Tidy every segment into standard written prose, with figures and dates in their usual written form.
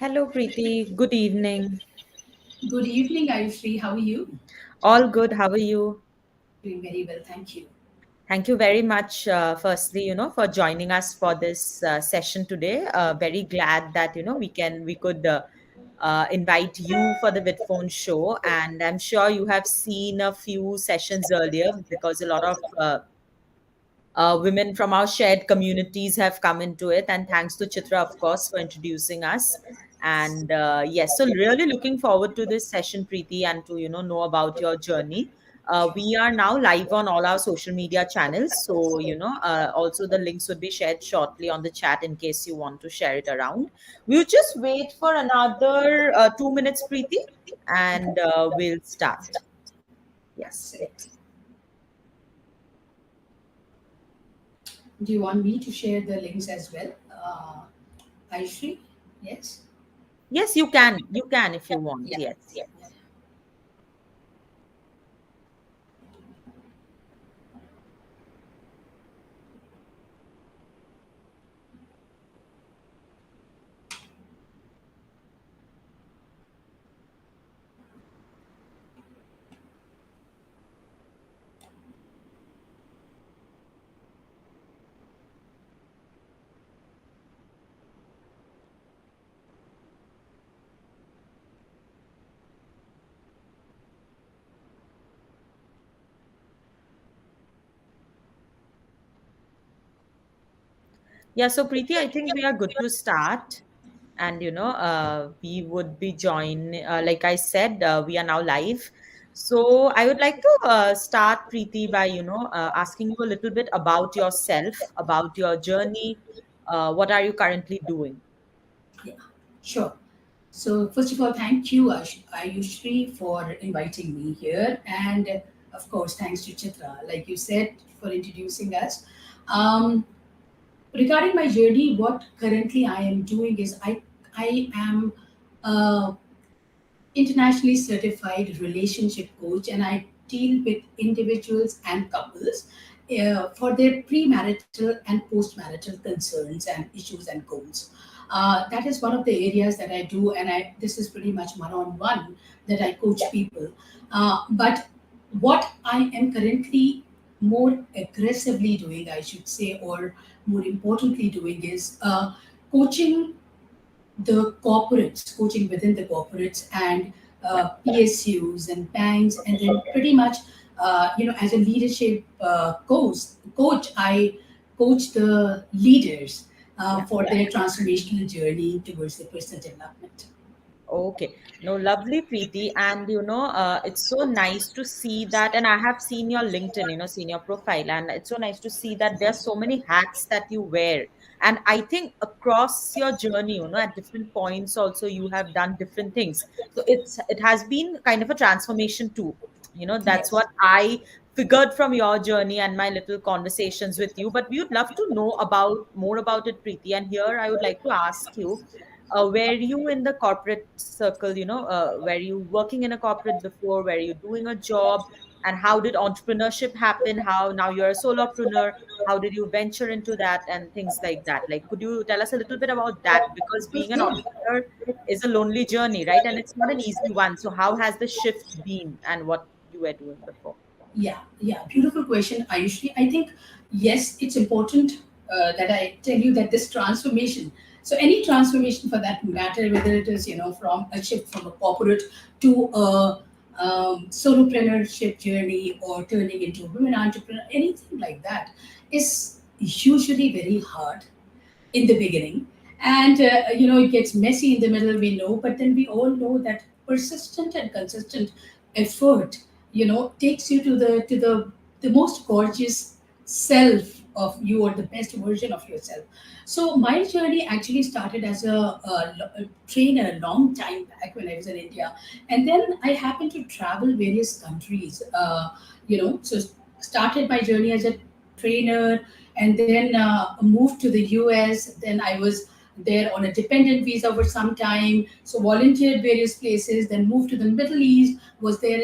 Hello, Preeti. Good evening. Good evening, Ayushree. How are you? All good. How are you? Doing very well, thank you. Thank you very much, firstly, for joining us for this session today. Very glad that we could invite you for the Vidphone Show, and I'm sure you have seen a few sessions earlier because a lot of women from our shared communities have come into it. And thanks to Chitra, of course, for introducing us. And yes, so really looking forward to this session, Preeti, and to know about your journey. We are now live on all our social media channels, so also the links would be shared shortly on the chat in case you want to share it around. We'll just wait for another 2 minutes, Preeti, and we'll start. Yes. Excellent. Do you want me to share the links as well, Ayushree? Yes. Yes, you can. You can if you want. Yeah. Yes. Yeah. Yeah, so Preeti, I think we are good to start. And, we would be like I said, we are now live. So I would like to start, Preeti, by, asking you a little bit about yourself, about your journey. What are you currently doing? Yeah. Sure. So first of all, thank you, Ayushree, for inviting me here, and of course, thanks to Chitra, like you said, for introducing us. Um, Regarding my journey, what currently I am doing is I am a internationally certified relationship coach, and I deal with individuals and couples for their premarital and postmarital concerns and issues and goals. That is one of the areas that I do, and this is pretty much one-on-one that I coach people. But what I am currently more aggressively doing, I should say, or more importantly doing, is coaching the corporates, coaching within the corporates and PSUs and banks, and then pretty much, as a leadership coach, I coach the leaders Yeah. for their transformational journey towards their personal development. Okay. No, lovely, Preeti. And, it's so nice to see that. And I have seen your LinkedIn, seen your profile. And it's so nice to see that there's so many hats that you wear. And I think across your journey, at different points also, you have done different things. So it has been kind of a transformation too. That's Yes. what I figured from your journey and my little conversations with you. But we would love to know about more about it, Preeti. And here I would like to ask you, were you in the corporate circle, were you working in a corporate before, were you doing a job, and how did entrepreneurship happen, how now you're a solopreneur, how did you venture into that and things like that? Like, could you tell us a little bit about that? Because being an entrepreneur is a lonely journey, right? And it's not an easy one. So how has the shift been and what you were doing before? Yeah, yeah, beautiful question, Ayushri. I think, yes, it's important that I tell you that this transformation, so any transformation for that matter, whether it is, from a shift from a corporate to a solopreneurship journey or turning into a women entrepreneur, anything like that is usually very hard in the beginning. And, it gets messy in the middle, we know, but then we all know that persistent and consistent effort, takes you to the most gorgeous self of you, or the best version of yourself. So my journey actually started as a trainer a long time back when I was in India. And then I happened to travel various countries, so started my journey as a trainer, and then moved to the US. Then I was there on a dependent visa for some time, so volunteered various places. Then moved to the Middle East, was there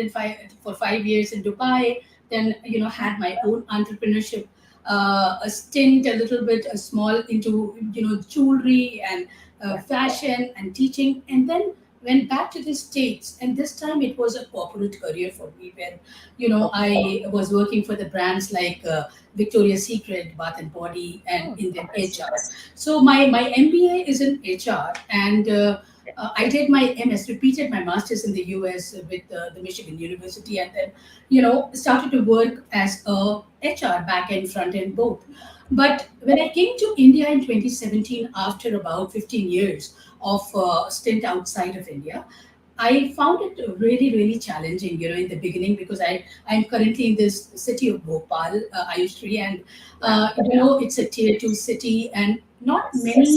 for 5 years in Dubai. Then had my own entrepreneurship, a stint, a little bit, a small into jewelry and Yeah. fashion and teaching, and then went back to the States. And this time it was a corporate career for me, where Okay. I was working for the brands like Victoria's Secret, Bath and Body, and Oh, in the HR. nice. So my MBA is in HR, and I did my MS, repeated my masters in the US with the Michigan University, and then started to work as a HR, back end, front end, both. But when I came to India in 2017, after about 15 years of stint outside of India, I found it really, really challenging, in the beginning, because I'm currently in this city of Bhopal, Ayushree, and Yeah. it's a tier two city, and not Yes. many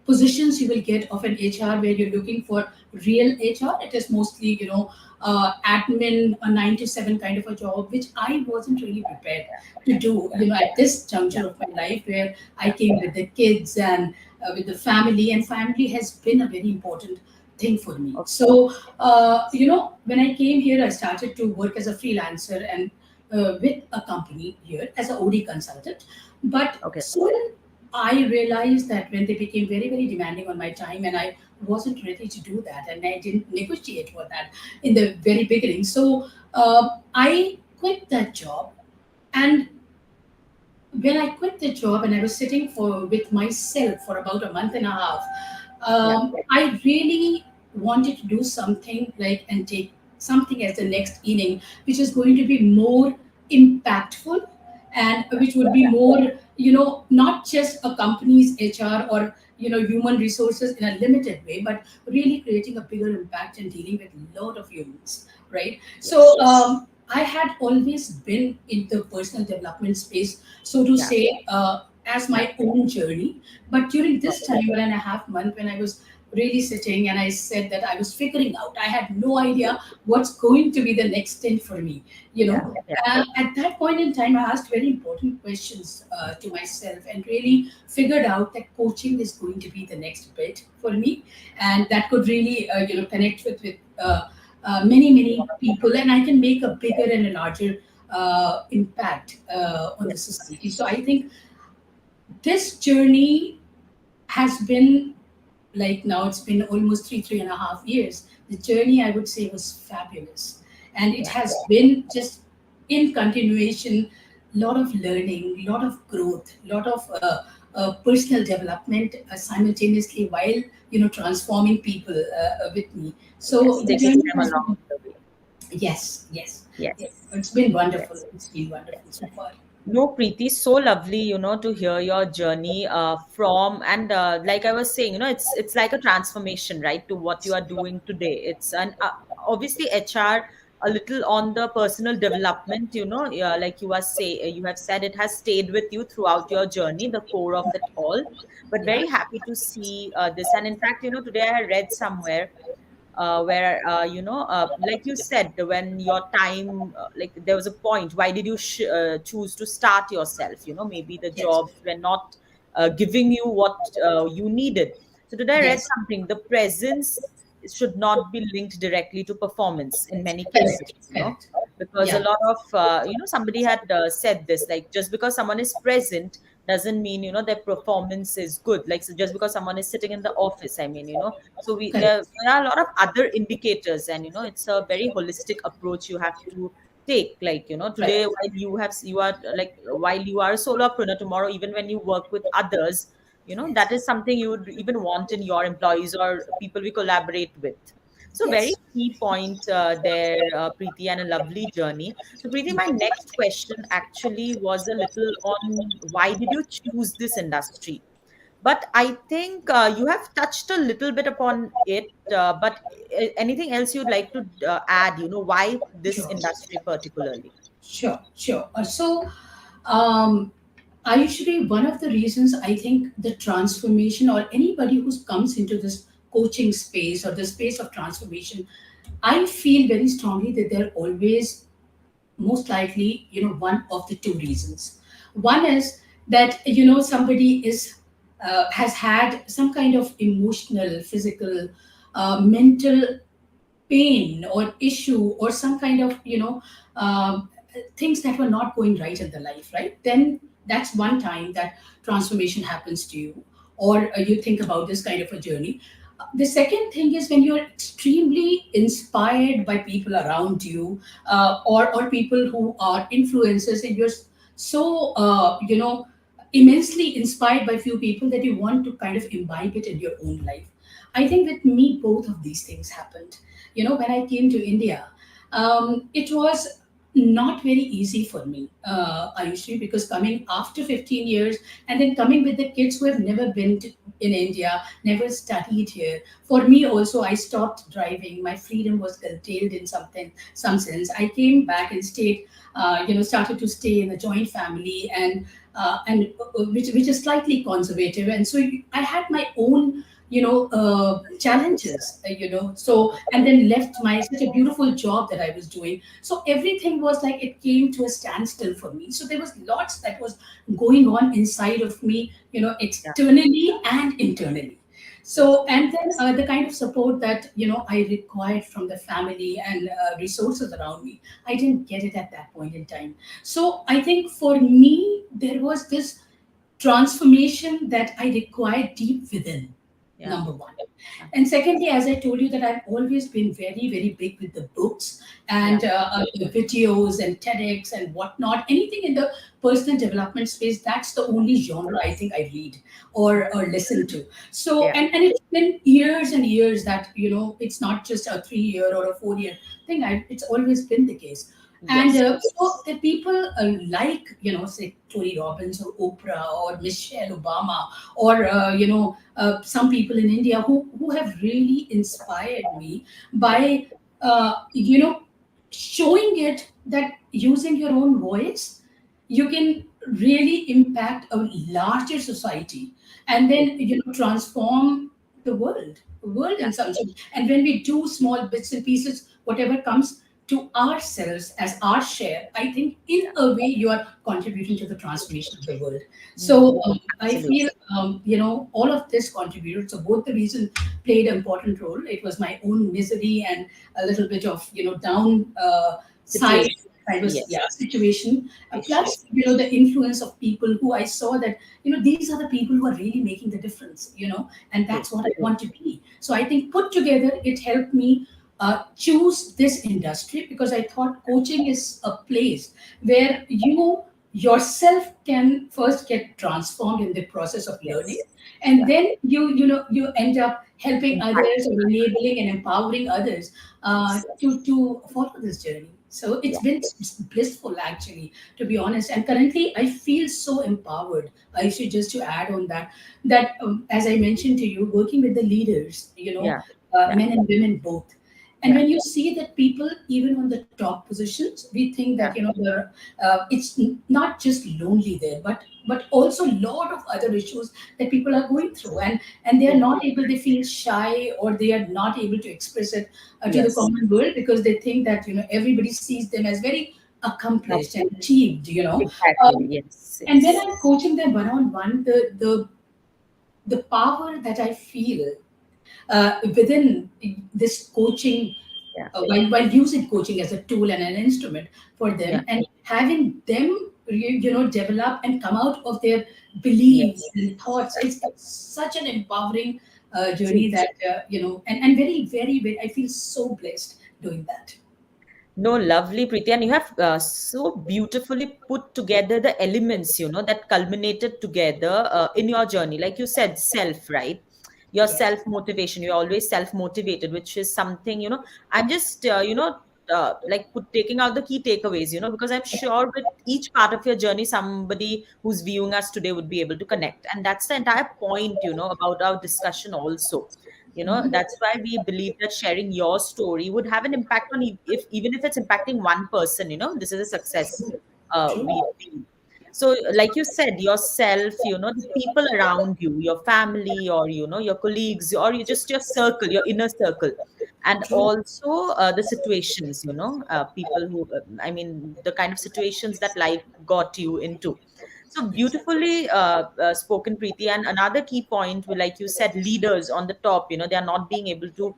positions you will get of an HR where you're looking for real HR. It is mostly, admin, a 9 to 7 kind of a job, which I wasn't really prepared to do, at this Yeah. juncture of my life, where I Yeah. came with the kids and with the family, and family has been a very important thing for me. Okay. So, when I came here, I started to work as a freelancer and with a company here as an OD consultant. But Okay. soon I realized that when they became very, very demanding on my time, and I wasn't ready to do that, and I didn't negotiate for that in the very beginning. So, I quit that job. And when I quit the job and I was sitting for with myself for about a month and a half, Yeah. I really wanted to do something like and take something as the next inning, which is going to be more impactful, and which would be more, not just a company's HR or human resources in a limited way, but really creating a bigger impact and dealing with a lot of humans, right? So Yes. I had always been in the personal development space, so to Yeah. say, as Yeah. my own journey. But during this Okay. time, 1.5 month, when I was really sitting and I said that I was figuring out, I had no idea what's going to be the next stint for me. Yeah. Yeah. At that point in time, I asked very important questions to myself and really figured out that coaching is going to be the next bit for me, and that could really, connect with many people, and I can make a bigger and a larger impact on the Yes. society. So I think this journey has been, like, now it's been almost 3.5 years. The journey, I would say, was fabulous, and it Yeah. has been just in continuation. Lot of learning, lot of growth, lot of personal development simultaneously, while transforming people with me. So Yes. the Taking journey them has been, along the way. yes, yes, Yes. yes. It's been wonderful. Yes. It's been wonderful Yes. so far. No, Preeti, so lovely, to hear your journey from and like I was saying, it's like a transformation, right, to what you are doing today. It's an obviously HR a little on the personal development, like you have said, it has stayed with you throughout your journey, the core of it all. But Yeah. very happy to see this. And in fact, today I read somewhere where like you said, when your time like there was a point, why did you choose to start yourself, maybe the Yes. jobs were not giving you what you needed. So today I read Yes. something, the presence should not be linked directly to performance in many cases, Correct. Correct. because a Yeah. lot of somebody had said this, like, just because someone is present doesn't mean their performance is good. Like, so just because someone is sitting in the office, I mean, so Correct. there are a lot of other indicators, and it's a very holistic approach you have to take. Like, Right. today, while you are like, while you are a solopreneur, tomorrow, even when you work with others, Yes. that is something you would even want in your employees or people we collaborate with. So very Yes. key point there, Preeti, and a lovely journey. So Preeti, my next question actually was a little on why did you choose this industry? But I think you have touched a little bit upon it. But anything else you'd like to add? Why this Sure. industry particularly? Sure. Sure. Um, Usually, one of the reasons I think the transformation, or anybody who comes into this coaching space or the space of transformation, I feel very strongly that they're always most likely, one of the two reasons. One is that somebody is has had some kind of emotional, physical, mental pain or issue, or some kind of things that were not going right in the life, right? Then that's one time that transformation happens to you. or you think about this kind of a journey. The second thing is when you're extremely inspired by people around you, or people who are influencers, and you're so immensely inspired by few people that you want to kind of imbibe it in your own life. I think with me, both of these things happened. When I came to India, it was not very easy for me, Ayushri, because coming after 15 years and then coming with the kids who have never been in India, never studied here. For me also, I stopped driving. My freedom was curtailed in some sense. I came back and stayed, started to stay in a joint family, and which is slightly conservative, and so I had my own challenges, so, and then left my such a beautiful job that I was doing. So everything was like it came to a standstill for me. So there was lots that was going on inside of me, Yeah. externally and internally. So, Yes. and then the kind of support that I required from the family and resources around me, I didn't get it at that point in time. So I think for me there was this transformation that I required deep within, Yeah. number one. And Absolutely. secondly, as I told you, that I've always been very, very big with the books Yeah. and the videos and TEDx and whatnot. Anything in the personal development space, that's the only genre I think I read or listen to. So, Yeah. and it's been years and years that, it's not just a 3 year or a 4 year thing. It's always been the case. And Yes. so the people like, say Tony Robbins or Oprah or Michelle Obama or, some people in India who have really inspired me Yeah. by, showing it that using your own voice, you can really impact a larger society, and Yes. then transform the world Yeah. in some sense. And when we do small bits and pieces, whatever comes to ourselves as our share, I think in Yeah. a way you are contributing to the transformation of the world. Mm. So I feel, Absolutely. all of this contributed. So both the reason played an important role. It was my own misery and a little bit of down side Situation. kind of, Yes. yeah, situation. Situation. Plus, the influence of people who I saw that these are the people who are really making the difference. And True. that's what I want to be. So I think put together, it helped me choose this industry because I thought coaching is a place where you yourself can first get transformed in the process of learning, Yes. and Yeah. then you end up helping Impact. others or enabling and empowering others Yes. to follow this journey. So it's Yeah. been blissful, actually, to be honest. And currently, I feel so empowered. I should just to add on that as I mentioned to you, working with the leaders, Yeah. Yeah. men and women both. And Yeah. when you see that people, even on the top positions, we think Yeah. that it's not just lonely there, but also a lot of other issues that people are going through, and they are True. not able. They feel shy, or they are not able to express it to the Yes. common world because they think that everybody sees them as very Ab- accomplished and achieved. Exactly. Yes. And when Yes. I'm coaching them one on one, the power that I feel within this coaching, Yeah. while using coaching as a tool and an instrument for Yeah. them, and having them develop and come out of their Yes. beliefs and thoughts, it's such an empowering True. journey that and very, very, very, I feel so blessed doing that. No, lovely, Preeti. And you have so beautifully put together the elements, that culminated together in your journey. Like you said, self, right? Your Yes. self motivation. You're always self motivated, which is something, I'm just, like taking out the key takeaways, because I'm sure with each part of your journey, somebody who's viewing us today would be able to connect. And that's the entire point, about our discussion also. That's why we believe that sharing your story would have an impact on, if even if it's impacting one person, this is a success, True. we feel. So like you said, yourself, the people around you, your family, or your colleagues, or you just your circle, your inner circle, and True. also the situations, people who, I mean, the kind of situations that life got you into. So beautifully spoken, Preeti. And another key point, like you said, leaders on the top, they are not being able to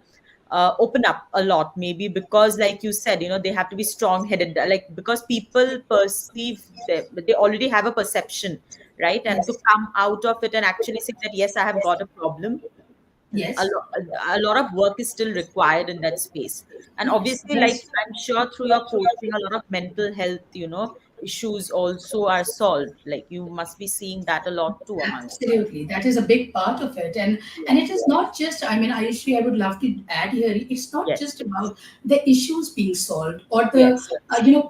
open up a lot, maybe because, like you said, they have to be strong headed, like because people perceive, they already have a perception, right? And to Yes. come out of it and actually say that yes, I have got a problem, a, Yes. lo- a lot of work is still required in that space. And Yes. obviously, like Yes. I'm sure through your coaching, a lot of mental health, issues also are solved. Like you must be seeing that a lot too among. Absolutely, that is a big part of it, and it Yes, is not just. I mean, Ayushri, I would love to add here. It's not yes, just about the issues being solved or the yes,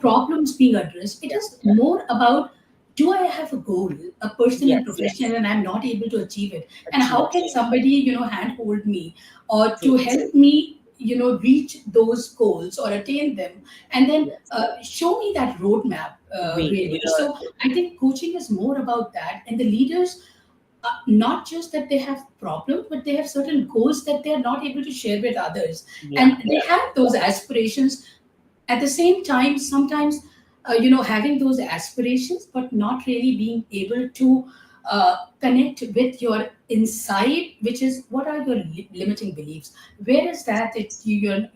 problems being addressed. It yeah, is more about, do I have a goal, a personal and yes, professional, and I'm not able to achieve it, and how achieve can somebody handhold me or to true, help me reach those goals or attain them, and then yes, show me that roadmap, way, really. So I think coaching is more about that, and the leaders, not just that they have problems, but they have certain goals that they are not able to share with others, yeah, and they have those aspirations. At the same time, sometimes having those aspirations, but not really being able to connect with your inside, which is what are your limiting beliefs. Where is that you're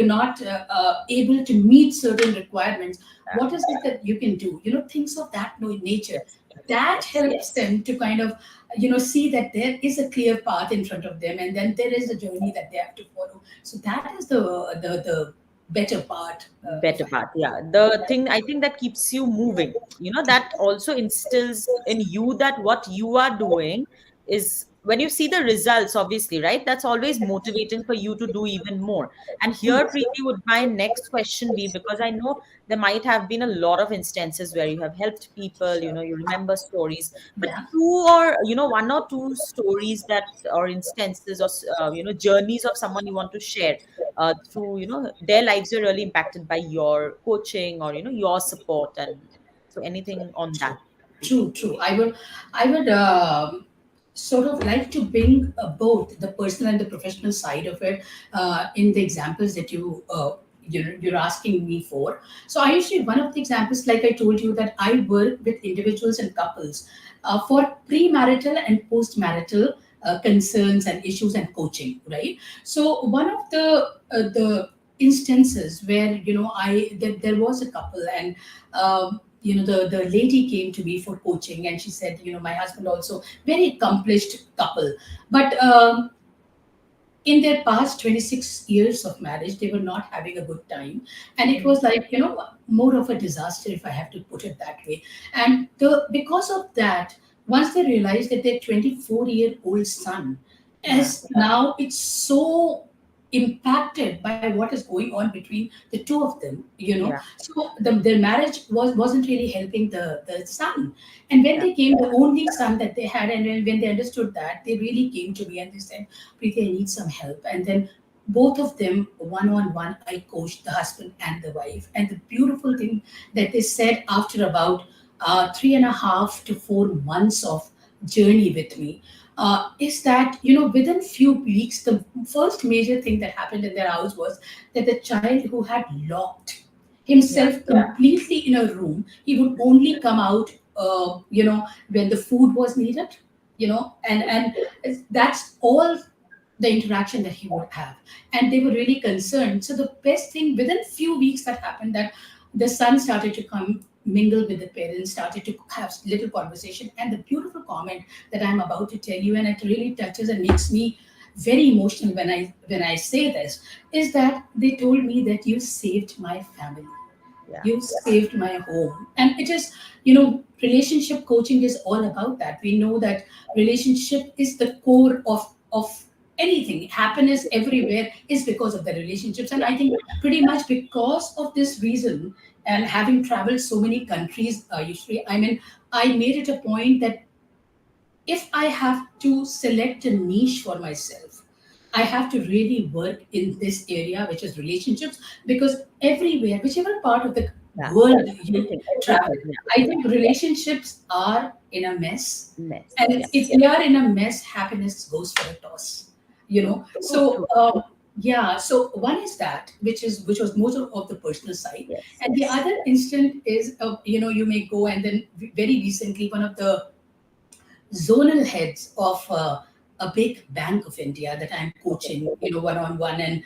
not able to meet certain requirements? yeah, What is it that you can do, things of that nature, yes, that yes, helps them to kind of see that there is a clear path in front of them, and then there is a journey that they have to follow. So that is the better part, if better I have part, to yeah, say. the thing I think that keeps you moving, that also instills in you that what you are doing is, when you see the results, obviously, right, that's always motivating for you to do even more. And here, Yes. Preeti, would my next question be, because I know there might have been a lot of instances where you have helped people, you remember stories, but Yeah. two, or one or two stories that, or instances, or journeys of someone you want to share, through their lives were really impacted by your coaching, or your support, and so anything on that, True, Preeti? true. I would sort of like to bring both the personal and the professional side of it in the examples that you're asking me for. So I usually, one of the examples, like I told you, that I work with individuals and couples for premarital and postmarital concerns and issues and coaching, right? So one of the instances where there was a couple, and the lady came to me for coaching, and she said, my husband also very accomplished couple, but in their past 26 years of marriage, they were not having a good time, and it Mm. was like, more of a disaster, if I have to put it that way. And because of that, once they realized that their 24-year-old son Yeah, is now, it's so impacted by what is going on between the two of them, yeah, so their marriage wasn't really helping the son. And when yeah, they came, the only son that they had, and when they understood that, they really came to me and they said, Preeti, I need some help. And then both of them, one on one, I coached the husband and the wife. And the beautiful thing that they said, after about 3.5 to 4 months of journey with me, is that, within few weeks, the first major thing that happened in their house was that the child, who had locked yeah, himself completely in a room, he would only come out, when the food was needed, and that's all the interaction that he would have. And they were really concerned. So the best thing, within few weeks, that happened, that the son started to come mingle with the parents, started to have little conversation. And the beautiful comment that I'm about to tell you, and it really touches and makes me very emotional when I say this, is that they told me that you saved my family, yeah, you saved my home. And it is, relationship coaching is all about that. We know that relationship is the core of anything. Happiness everywhere is because of the relationships. And I think pretty much because of this reason, and having traveled so many countries, usually, I mean, I made it a point that if I have to select a niche for myself, I have to really work in this area, which is relationships, because everywhere, whichever part of the yeah, world you travel, everything, yeah, I think relationships are in a mess. mess, And yeah, if we are in a mess, happiness goes for a toss. true, true, So true, yeah. So one is that, which was most of the personal side, yes, and the other instant is, you may go, and then very recently, one of the zonal heads of a big bank of India that I'm Okay. coaching, one on one. And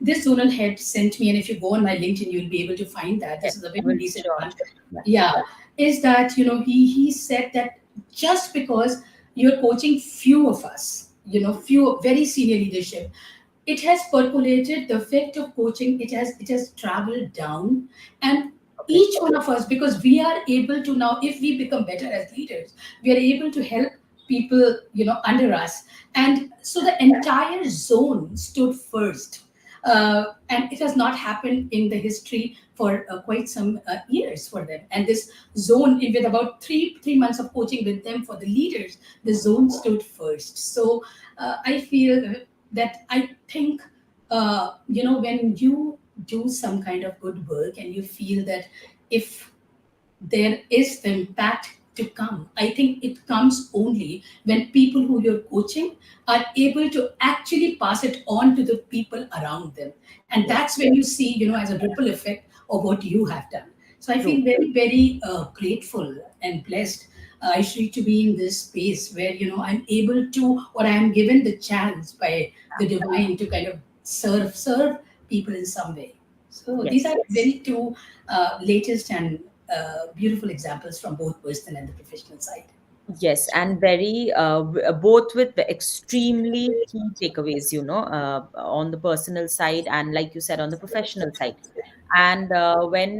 this zonal head sent me, and if you go on my LinkedIn, you'll be able to find that. Yes, This is a I very will recent sure. one. Yeah. Yeah, is that he said that just because you're coaching few of us, few very senior leadership, it has percolated the effect of coaching. It has traveled down, and Okay. each one of us, because we are able to now, if we become better as leaders, we are able to help people under us. And so the entire zone stood first, and it has not happened in the history for quite some years for them. And this zone, with about three months of coaching with them for the leaders, the zone stood first. So I feel that I think when you do some kind of good work and you feel that if there is the impact to come. I think it comes only when people who you're coaching are able to actually pass it on to the people around them. And Yes. that's when you see, as a ripple effect of what you have done. So I True. feel very, very grateful and blessed, Ayushree, to be in this space where, I'm able to, or I am given the chance by the divine to kind of serve people in some way. So these Yes. are very two latest and beautiful examples from both personal and the professional side. Yes, and very both with the extremely key takeaways, on the personal side and, like you said, on the professional side. And when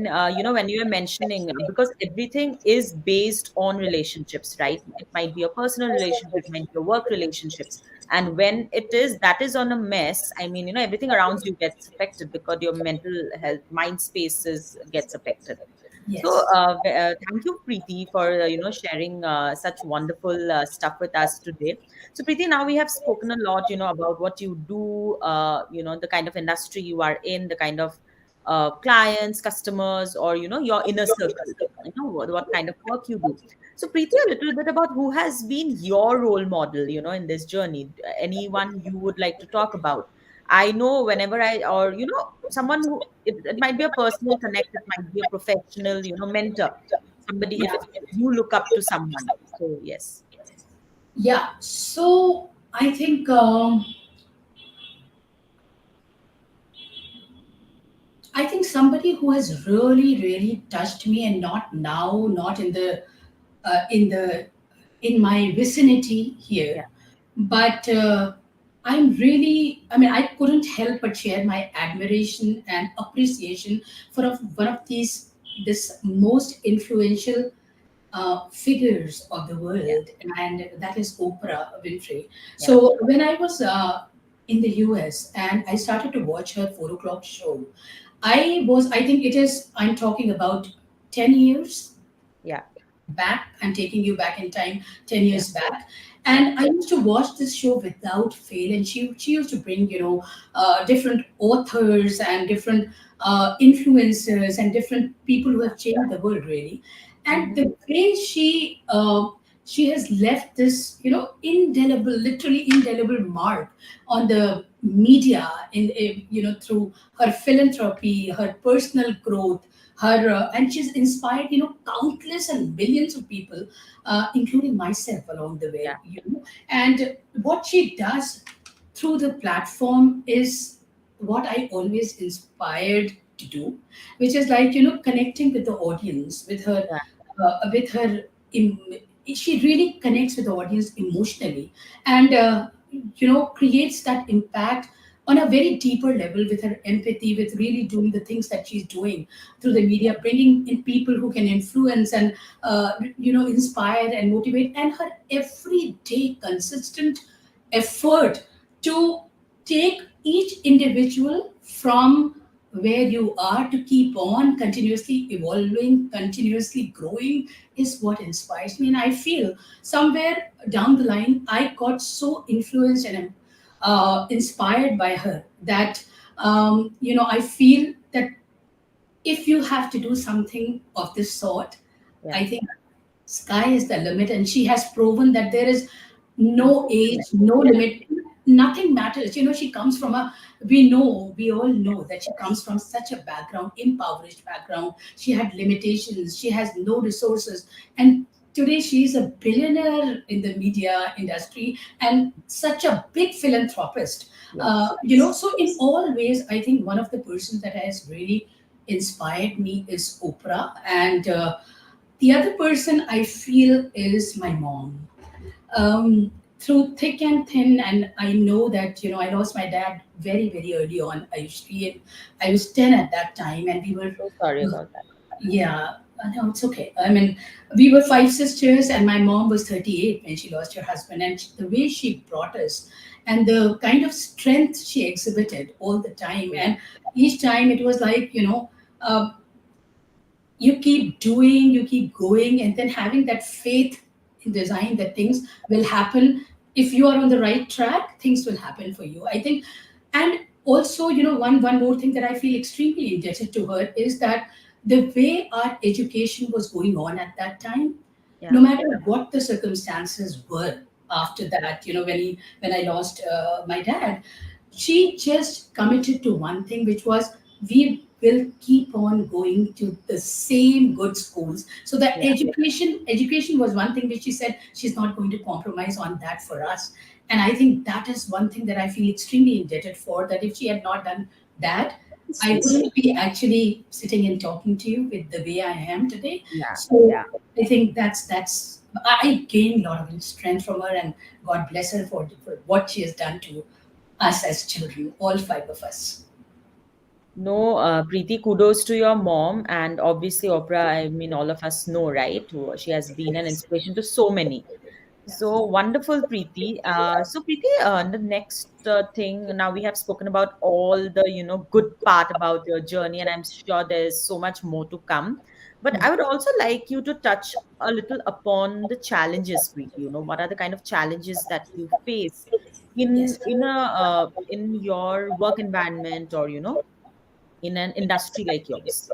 when you were mentioning, because everything is based on relationships, right? It might be a personal relationship, it might be a work relationships, and when it is that is on a mess, I mean, everything around you gets affected because your mental health, mind spaces gets affected. So, Yes. thank you, Preeti, for sharing such wonderful stuff with us today. So, Preeti, now we have spoken a lot, about what you do, the kind of industry you are in, the kind of clients, customers, or your inner circle. What kind of work you do. So, Preeti, a little bit about who has been your role model, in this journey. Anyone you would like to talk about? I know whenever or someone who, it might be a personal connect, it might be a professional, mentor, somebody, if Yeah. you look up to someone. So yes. Yeah. So I think somebody who has really, really touched me, and not now, not in the in my vicinity here, Yeah. but I'm really, I mean, I couldn't help but share my admiration and appreciation for one of these this most influential figures of the Yeah. world, and that is Oprah Winfrey. Yeah. So when I was in the US and I started to watch her 4 o'clock show, I think I'm talking about 10 years Yeah. back. I'm taking you back in time, 10 Yeah. years back. Yeah. And I used to watch this show without fail. And she used to bring, different authors and different influencers and different people who have changed the world, really. And Hmm. the way she has left this, indelible, literally indelible mark on the media through her philanthropy, her personal growth, her and she's inspired countless and millions of people, including myself along the Yeah. way. And what she does through the platform is what I always inspired to do, which is like connecting with the audience, Yeah. with her em- she really connects with the audience emotionally, and creates that impact on a very deeper level with her empathy, with really doing the things that she's doing through Yeah. the media, bringing in people who can influence and inspire and motivate, and her everyday consistent effort to take each individual from where you are to keep on continuously evolving, continuously growing, is what inspires me. And I feel somewhere down the line, I got so influenced and inspired by her that, I feel that if you have to do something of this sort, Yeah. I think sky is the limit. And she has proven that there is no Nothing to age, it. no Yeah. limit, nothing matters. She comes from we all know that she comes from such a background, impoverished background. She had limitations, she has no resources. And today she's a billionaire in the media industry and such a big philanthropist. Yes. So in all ways, I think one of the persons that has really inspired me is Oprah, and the other person I feel is my mom. Through thick and thin, and I know that I lost my dad very very early on. I was 10 at that time, and we were, So sorry about that. yeah, no, it's okay. I mean, we were five sisters, and my mom was 38 when she lost her husband. And the way she brought us, and the kind of strength she exhibited all the time, Yeah. and each time it was like, uh, you keep doing, you keep going, and then having that faith in design that things will happen. If you are on the right track, things will happen for you, I think. And also, one more thing that I feel extremely indebted to her is that the way our education was going on at that time, no Yeah. matter what the circumstances were after that, when I lost my dad, she just committed to one thing, which was, we will keep on going to the same good schools. So the Yeah. education was one thing which she said she's not going to compromise on that for us. And I think that is one thing that I feel extremely indebted for, that if she had not done that, I Sweet. wouldn't be actually sitting and talking to you with the way I am today. Yeah. So Yeah. I think that's I gained a lot of strength from her, and God bless her for what she has done to us as children, all five of us. No, Preeti, kudos to your mom. And obviously, Oprah, I mean, all of us know, right? She has been an inspiration to so many. So wonderful, Preeti. So Preeti, the next thing, now we have spoken about all the, good part about your journey, and I'm sure there's so much more to come. But I would also like you to touch a little upon the challenges, Preeti. What are the kind of challenges that you face Yes. in your work environment, or in an industry like yours?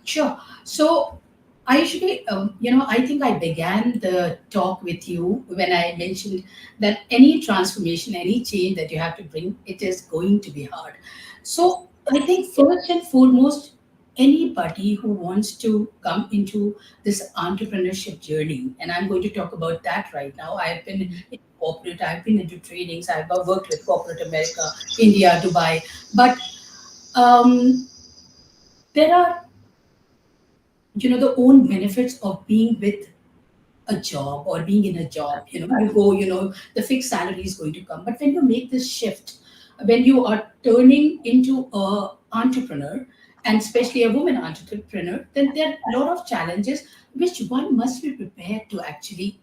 Sure. So I actually, I think I began the talk with you when I mentioned that any transformation, any change that you have to bring, it is going to be hard. So I think first and foremost, anybody who wants to come into this entrepreneurship journey, and I'm going to talk about that right now. I've been in corporate, I've been into trainings, I've worked with corporate America, India, Dubai, but um, there are the own benefits of being with a job or being in a job. You go, the fixed salary is going to come, but when you make this shift, when you are turning into a entrepreneur, and especially a woman entrepreneur, then there are a lot of challenges which one must be prepared to actually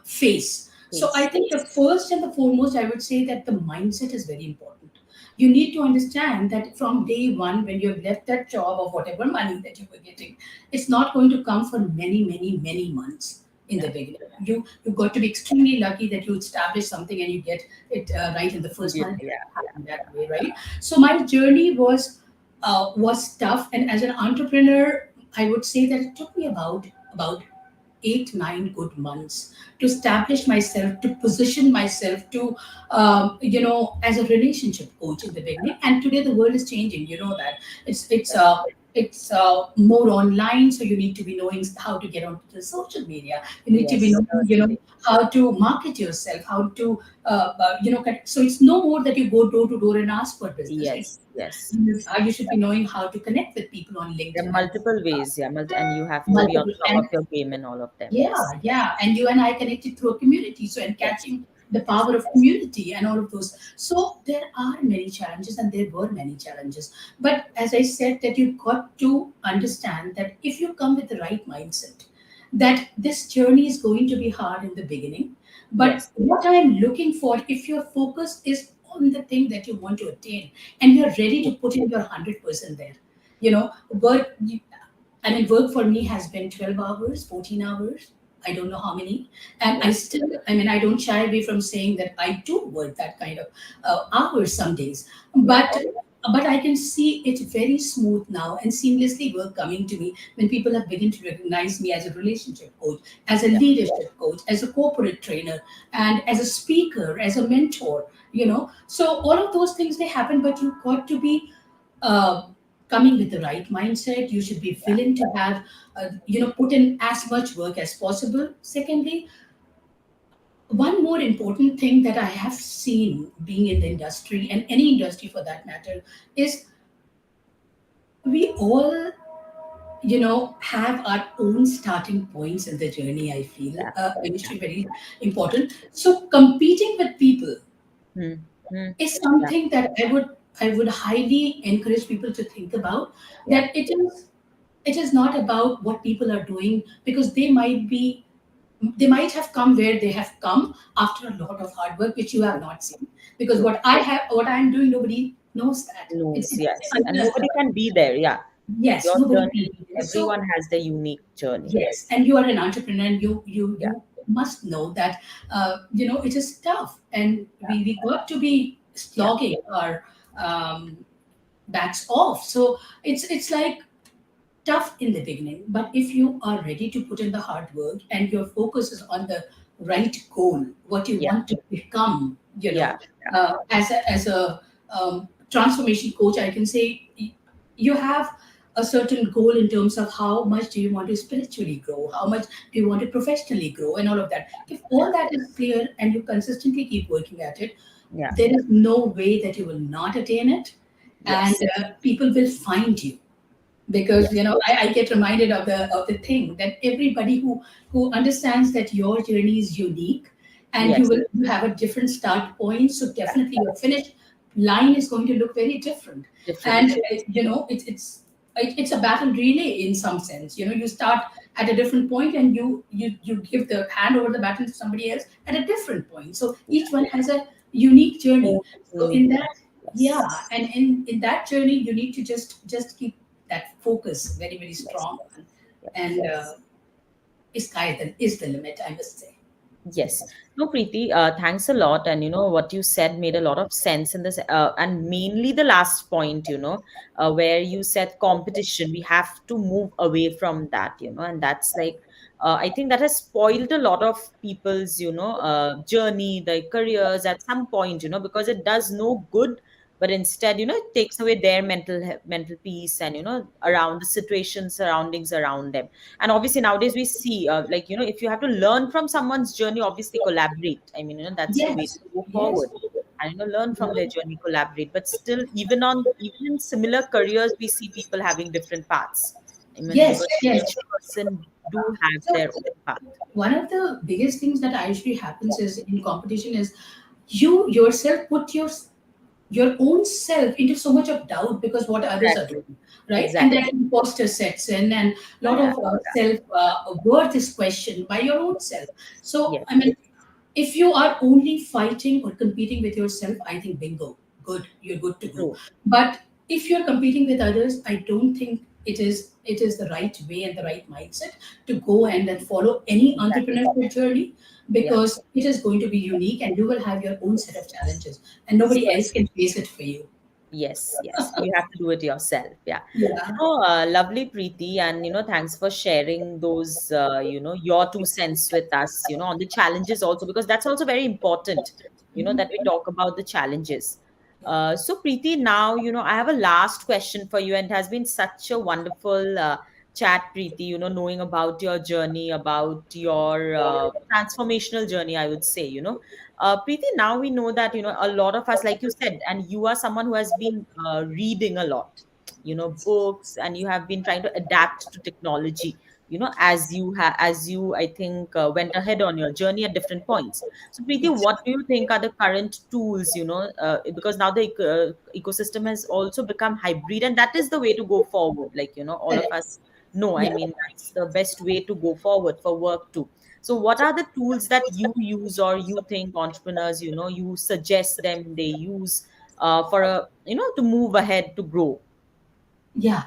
face. So I Yes. think the first and the foremost, I would say that the mindset is very important. You need to understand that from day one, when you have left that job or whatever money that you were getting, it's not going to come for many, many, many months in the Yeah. beginning. You got to be extremely lucky that you establish something and you get it right in the first Yeah. month. It Yeah. happened that way, right? So my journey was tough, and as an entrepreneur, I would say that it took me about 8 9 good months to establish myself, to position myself, to as a relationship coach in the beginning. And today the world is changing, that it's more online, so you need to be knowing how to get onto the social media. You need to be Yes. knowing, Certainly. how to market yourself, how to so it's no more that you go door to door and ask for business. Yes. Yes. You should be knowing how to connect with people on There are LinkedIn, and multiple ways, yeah, and you have to be on multiple. top of And your game in all of them. Yes. yeah, yeah. And you and I connected through a community. So, and Yes. catching the Yes. power of community and all of those. So, there are many challenges, and there were many challenges. But as I said, that you've got to understand that if you come with the right mindset, that this journey is going to be hard in the beginning. But Yes. what I'm looking for, if your focus is on the thing that you want to attain, and you're ready to put in your 100% there, work. Work for me has been 12 hours, 14 hours. I don't know how many. And Yeah. I don't shy away from saying that I do work that kind of hours some days. Yeah. But I can see it very smooth now and seamlessly work coming to me when people have begun to recognize me as a relationship coach, as a Yeah. leadership coach, as a corporate trainer, and as a speaker, as a mentor. So all of those things they happen, but you've got to be uh, coming with the right mindset. You should be willing to have, put in as much work as possible. Secondly, one more important thing that I have seen being in the industry, and any industry for that matter, is we all, have our own starting points in the journey. I feel Yeah. actually very important. So competing with people Hmm. Hmm. is Yeah. something that I would highly encourage people to think about. Yeah. That it is not about what people are doing, because they might have come where they have come after a lot of hard work which you have True. not seen, because True. what I'm doing, nobody knows that. Knows, It's yes. And under, nobody can be there. Yeah. yes, Your nobody can journey, do this. So everyone has their unique journey. yes, and you are an entrepreneur, and you Yeah. you must know that it is tough, and Yeah. we got to be Yeah. slogging our um, backs off. So it's like tough in the beginning, but if you are ready to put in the hard work and your focus is on the right goal, what you Yeah. want to become, Yeah. as a transformation coach, I can say you have a certain goal in terms of how much do you want to spiritually grow, how much do you want to professionally grow, and all of that. If all that is clear and you consistently keep working at it, Yeah. there is no way that you will not attain it, and Yes. people will find you, Yeah. because I get reminded of the thing that everybody who understands that your journey is unique, and you Yes. will you have a different start point, so Yeah. definitely your finish line is going to look very different. And Different. it's a battle relay in some sense. You start at a different point, and you give the hand over the baton to somebody else at a different point, so each one has a unique journey. Own So in unique that, journey. yeah, Yes. and in that journey you need to just keep that focus very, very Yes. strong, Yes. and is the limit, I must say. Yes. No, Preeti, thanks a lot. And what you said made a lot of sense in this. And mainly the last point, where you said competition, we have to move away from that, and that's like, I think that has spoiled a lot of people's, journey, their careers at some point, because it does no good, but instead, it takes away their mental peace and, around the situation, surroundings around them. And obviously nowadays we see, like, if you have to learn from someone's journey, obviously collaborate. I mean, that's the way to Yes, go yes, forward, and learn from their journey, collaborate. But still, even in similar careers, we see people having different paths. I mean, yes, because yes. each person do have So their own path. one of the biggest things that actually happens is in competition is you yourself put your own self into so much of doubt because what others are Exactly. doing, right? And Exactly. that imposter sets in, and a Yeah, lot yeah. of self worth is questioned by your own self. So Yes. I mean, if you are only fighting or competing with yourself, I think bingo, good, you're good to go. True. But if you're competing with others, I don't think it is the right way and the right mindset to go and follow any Exactly. entrepreneurial journey, Yeah. because it is going to be unique and you will have your own set of challenges and nobody else Yes. can face it for you. Yes, yes. You have to do it yourself. Yeah. Yeah. Lovely, Preeti, and thanks for sharing those, your 2 cents with us, on the challenges also, because that's also very important, that we talk about the challenges. So, Preeti, now, I have a last question for you, and it has been such a wonderful chat, Preeti, knowing about your journey, about your transformational journey, I would say, Preeti, now we know that, a lot of us, like you said, and you are someone who has been reading a lot, books, and you have been trying to adapt to technology, as you, I think, went ahead on your journey at different points. So, Preeti, Yes. what do you think are the current tools, because now the ecosystem has also become hybrid, and that is the way to go forward. Like, all of Correct. us know, I Yeah. mean, that's the best way to go forward for work too. So, what are the tools that you use, or you think entrepreneurs, you suggest them they use for to move ahead, to grow? Yeah.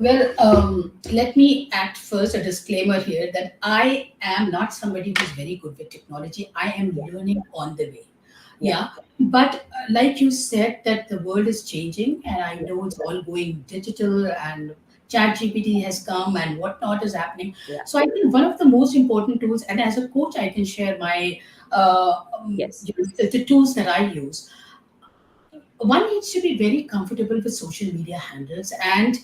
Well, let me act first a disclaimer here that I am not somebody who's very good with technology. I am Yeah, learning on the way. yeah, Yeah. But like you said, that the world is changing, and I yeah, know it's all going digital, and chat GPT has come and whatnot is happening. yeah. So I think one of the most important tools, and as a coach, I can share my Yes, the tools that I use. one needs to be very comfortable with social media handles, and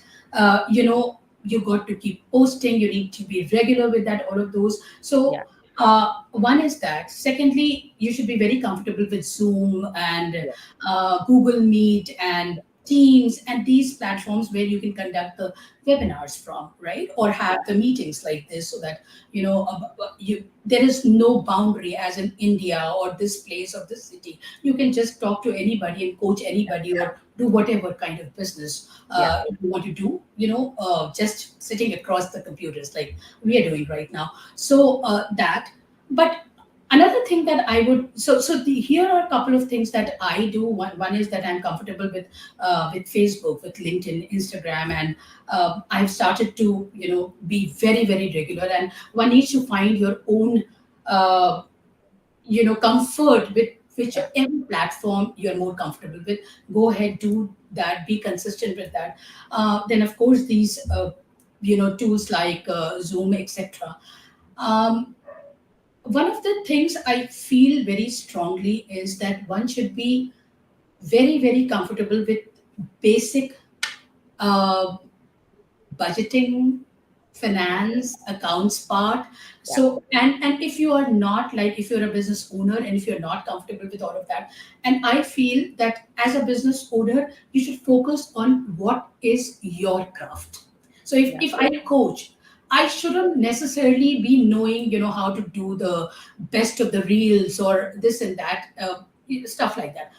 you got to keep posting, you need to be regular with that, all of those. Yeah, So one is that. Secondly, you should be very comfortable with Zoom and yeah, Google Meet and Teams and these platforms where you can conduct the webinars from, right? Or have the meetings like this, so that there is no boundary as in India or this place or this city. You can just talk to anybody and coach anybody or do whatever kind of business yeah, you want to do, just sitting across the computers like we are doing right now. So that. But another thing that I would, here are a couple of things that I do. One is that I'm comfortable with Facebook, with LinkedIn, Instagram, and I've started to be very very regular. And one needs to find your own uh, comfort with yeah, whichever platform you're more comfortable with. Go ahead, do that, be consistent with that. Then of course these tools like Zoom, etc. um, One of the things I feel very strongly is that one should be very very comfortable with basic uh, budgeting, finance, accounts part. yeah, So and if you are not, like if you're a business owner and if you're not comfortable with all of that, and I feel that as a business owner you should focus on what is your craft. So yeah, if I coach, I shouldn't necessarily be knowing how to do the best of the reels or this and that, stuff like that.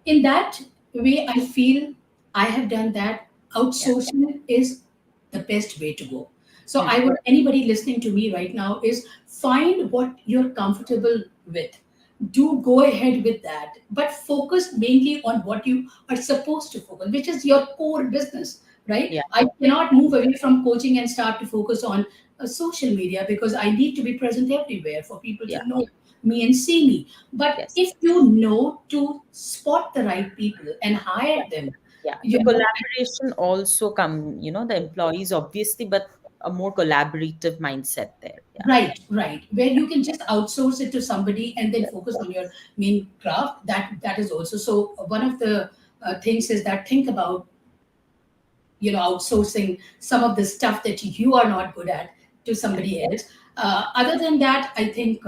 In that way I feel I have done that. yeah. Outsourcing is the best way to go. So Hmm. I would, anybody listening to me right now, is find what you're comfortable with. Do go ahead with that, but focus mainly on what you are supposed to focus, which is your core business, right? Yeah, I cannot move away from coaching and start to focus on social media, because I need to be present everywhere for people yeah, to know me and see me. But yes. if you know to spot the right people and hire them, Yeah, the you know, collaboration also come, the employees obviously, but a more collaborative mindset there. Yeah, right, right, where you can just outsource it to somebody and then focus on your main craft. That is also so. One of the things is that think about outsourcing some of the stuff that you are not good at to yeah, somebody else. Other than that, I think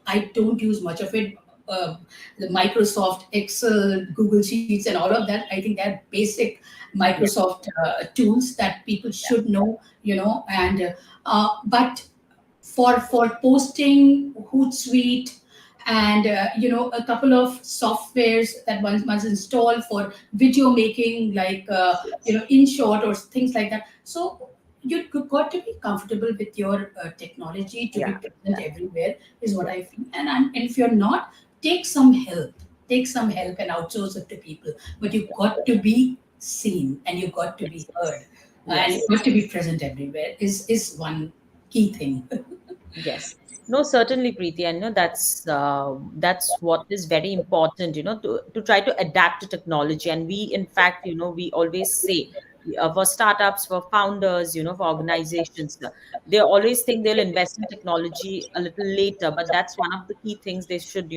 I don't use much of it. The Microsoft Excel, Google Sheets, and all of that, I think they're basic yeah, Microsoft tools that people yeah, should know. And but for posting, Hootsuite, and a couple of softwares that one must install for video making, like yes, InShot or things like that. So you got to be comfortable with your technology to be yeah, present everywhere, is what yeah, I feel. And if you're not, take some help. Take some help and outsource it to people. But you got to be seen and you got to yes, be heard, and you yes. got to be present everywhere. Is one key thing. Yes. No, certainly, Preeti, and that's what is very important, to try to adapt to technology. And we, in fact, we always say for startups, for founders, for organizations, they always think they'll invest in technology a little later, but that's one of the key things they should,